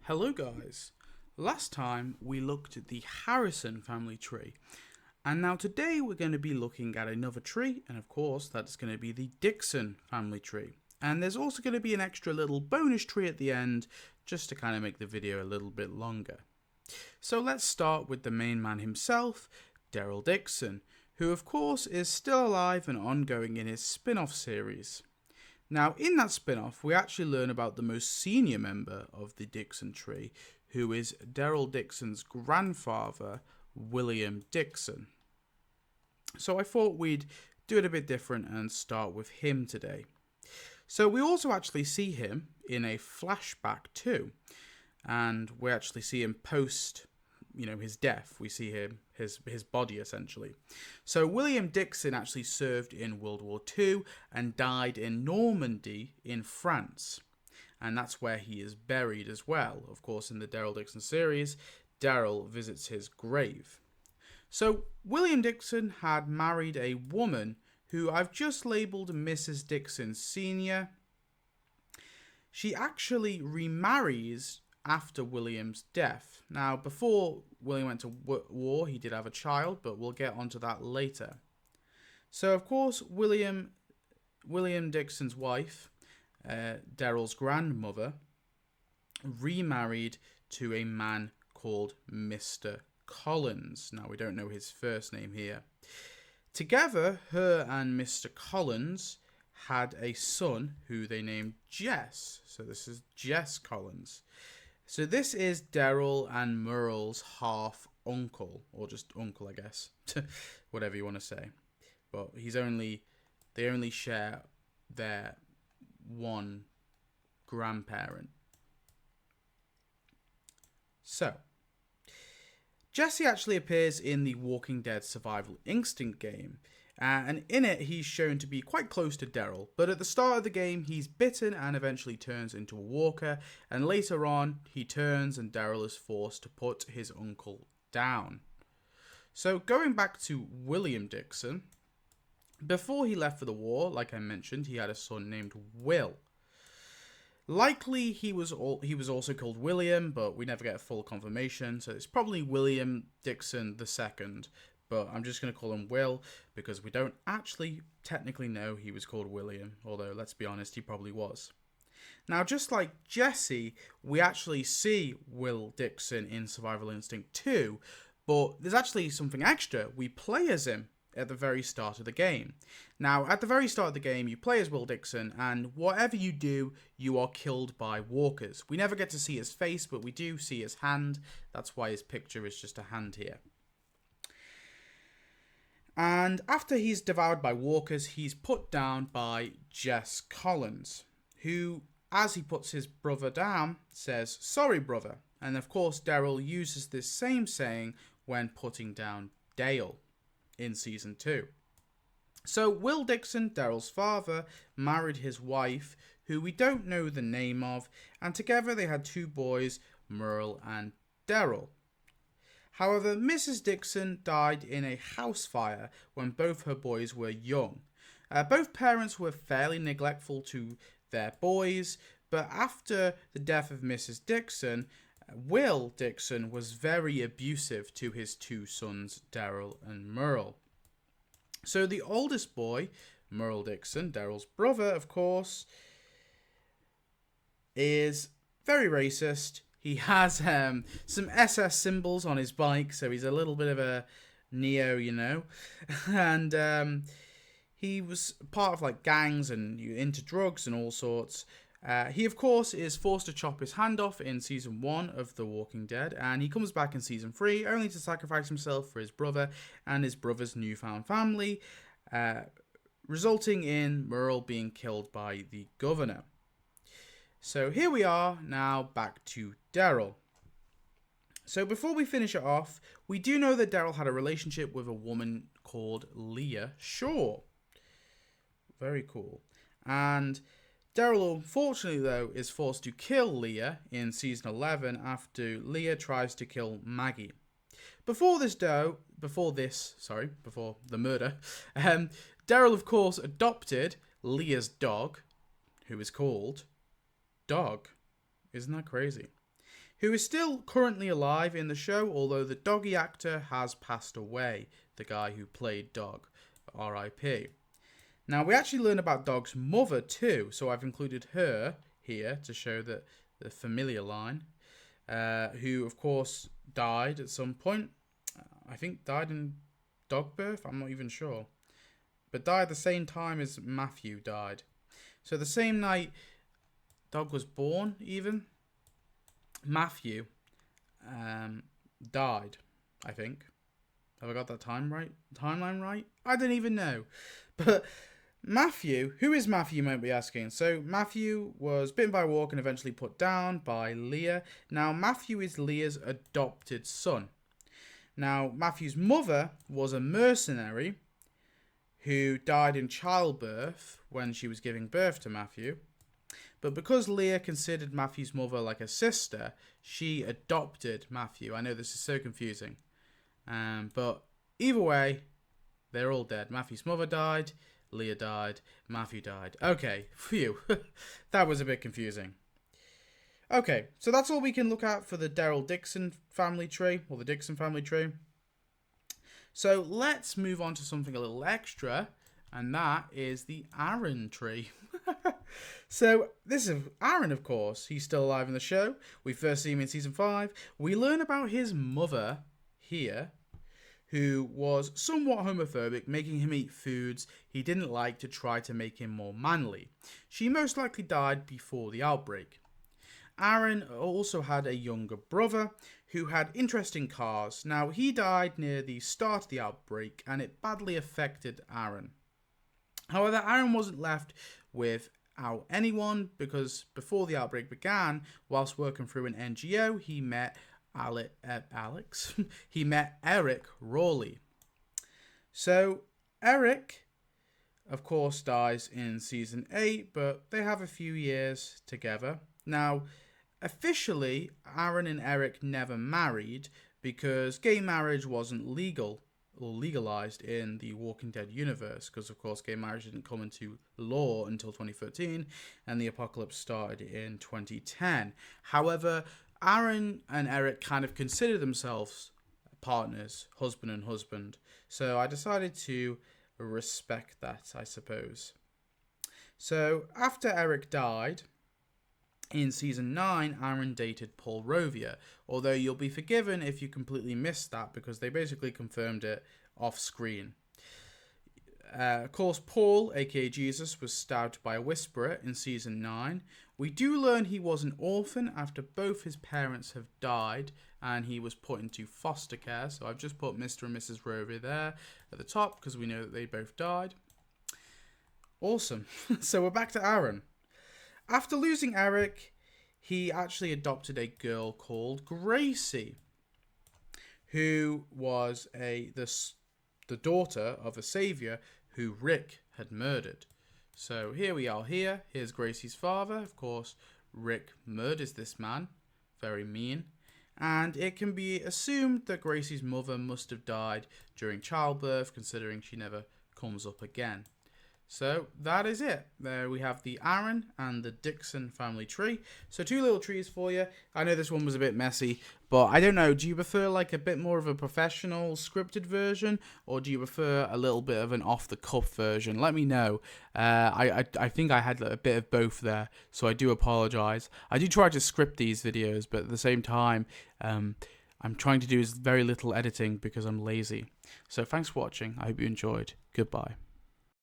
Hello guys, last time we looked at the Harrison family tree, and now today we're going to be looking at another tree, and of course that's going to be the Dixon family tree. And there's also going to be an extra little bonus tree at the end, just to kind of make the video a little bit longer. So let's start with the main man himself, Daryl Dixon, who of course is still alive and ongoing in his spin-off series. Now, in that spin-off, we actually learn about the most senior member of the Dixon tree, who is Daryl Dixon's grandfather, William Dixon. So I thought we'd do it a bit different and start with him today. So we also actually see him in a flashback too, and we actually see him post his death. We see him, his body essentially. So William Dixon actually served in World War II and died in Normandy in France. And that's where he is buried as well. Of course, in the Daryl Dixon series, Daryl visits his grave. So William Dixon had married a woman who I've just labelled Mrs. Dixon Sr. She actually remarries after William's death. Now, before William went to war, he did have a child, but we'll get onto that later. So, of course, William Dixon's wife, Daryl's grandmother, remarried to a man called Mr. Collins. Now, we don't know his first name here. Together, her and Mr. Collins had a son who they named Jess. So this is Jess Collins. So this is Daryl and Merle's half uncle, or just uncle, I guess, whatever you want to say. But they only share their one grandparent. So Jesse actually appears in the Walking Dead Survival Instinct game. And in it, he's shown to be quite close to Daryl, but at the start of the game, he's bitten and eventually turns into a walker, and later on, he turns and Daryl is forced to put his uncle down. So going back to William Dixon, before he left for the war, like I mentioned, he had a son named Will. Likely he was also called William, but we never get a full confirmation, so it's probably William Dixon II. But I'm just going to call him Will because we don't actually technically know he was called William, although let's be honest, he probably was. Now, just like Jesse, we actually see Will Dixon in Survival Instinct 2, but there's actually something extra. We play as him at the very start of the game. Now, at the very start of the game, you play as Will Dixon, and whatever you do, you are killed by walkers. We never get to see his face, but we do see his hand. That's why his picture is just a hand here. And after he's devoured by walkers, he's put down by Jess Collins, who, as he puts his brother down, says, "Sorry, brother." And of course, Daryl uses this same saying when putting down Dale in Season 2. So Will Dixon, Daryl's father, married his wife, who we don't know the name of, and together they had two boys, Merle and Daryl. However, Mrs. Dixon died in a house fire when both her boys were young. Both parents were fairly neglectful to their boys, but after the death of Mrs. Dixon, Will Dixon was very abusive to his two sons, Daryl and Merle. So the oldest boy, Merle Dixon, Daryl's brother, of course, is very racist. He has some SS symbols on his bike, so he's a little bit of a neo, and he was part of like gangs and into drugs and all sorts. He, of course, is forced to chop his hand off in Season 1 of The Walking Dead, and he comes back in Season 3 only to sacrifice himself for his brother and his brother's newfound family, resulting in Merle being killed by the governor. So here we are, now back to Daryl. So before we finish it off, we do know that Daryl had a relationship with a woman called Leah Shaw. Very cool. And Daryl, unfortunately, though, is forced to kill Leah in Season 11 after Leah tries to kill Maggie. Before the murder, Daryl, of course, adopted Leah's dog, who is called Dog. Isn't that crazy? who is still currently alive in the show, although the doggy actor has passed away, the guy who played Dog, R.I.P. Now, we actually learn about Dog's mother too, so I've included her here to show that the familiar line, who, of course, died at some point. I think died in dog birth, I'm not even sure. But died the same time as Matthew died. So the same night Dog was born, even, Matthew died, I think. Have I got that timeline right? I don't even know. But Matthew, who is Matthew, you might be asking? So Matthew was bitten by a walk and eventually put down by Leah. Now, Matthew is Leah's adopted son. Now, Matthew's mother was a mercenary who died in childbirth when she was giving birth to Matthew. But because Leah considered Matthew's mother like a sister, she adopted Matthew. I know this is so confusing. But either way, they're all dead. Matthew's mother died, Leah died, Matthew died. Okay, phew. That was a bit confusing. Okay, so that's all we can look at for the Dixon family tree, or the Dixon family tree. So let's move on to something a little extra, and that is the Aaron tree. So this is Aaron, of course. He's still alive in the show. We first see him in season 5. We learn about his mother here, who was somewhat homophobic, making him eat foods he didn't like to try to make him more manly. She most likely died before the outbreak. Aaron also had a younger brother who had interest in cars. Now, he died near the start of the outbreak, and it badly affected Aaron. However, Aaron wasn't left without anyone, because before the outbreak began, whilst working through an NGO, he met he met Eric Rawley. So Eric, of course, dies in season 8, but they have a few years together. Now, officially, Aaron and Eric never married because gay marriage wasn't legal or legalized in the Walking Dead universe, because of course gay marriage didn't come into law until 2013 and the apocalypse started in 2010. However, Aaron and Eric kind of consider themselves partners, husband and husband. So I decided to respect that, I suppose. So after Eric died, in season 9, Aaron dated Paul Rovia, although you'll be forgiven if you completely missed that because they basically confirmed it off screen. Of course, Paul, aka Jesus, was stabbed by a whisperer in season 9. We do learn he was an orphan after both his parents have died and he was put into foster care. So I've just put Mr. and Mrs. Rovia there at the top because we know that they both died. Awesome. So we're back to Aaron. After losing Eric, he actually adopted a girl called Gracie, who was the daughter of a savior who Rick had murdered. So here we are here. Here's Gracie's father. Of course, Rick murders this man. Very mean. And it can be assumed that Gracie's mother must have died during childbirth, considering she never comes up again. So that is it. There we have the Aaron and the Dixon family tree. So 2 little trees for you. I know this one was a bit messy, but I don't know. Do you prefer like a bit more of a professional scripted version, or do you prefer a little bit of an off-the-cuff version? Let me know. I think I had a bit of both there, so I do apologize. I do try to script these videos, but at the same time, I'm trying to do very little editing because I'm lazy. So thanks for watching. I hope you enjoyed. Goodbye.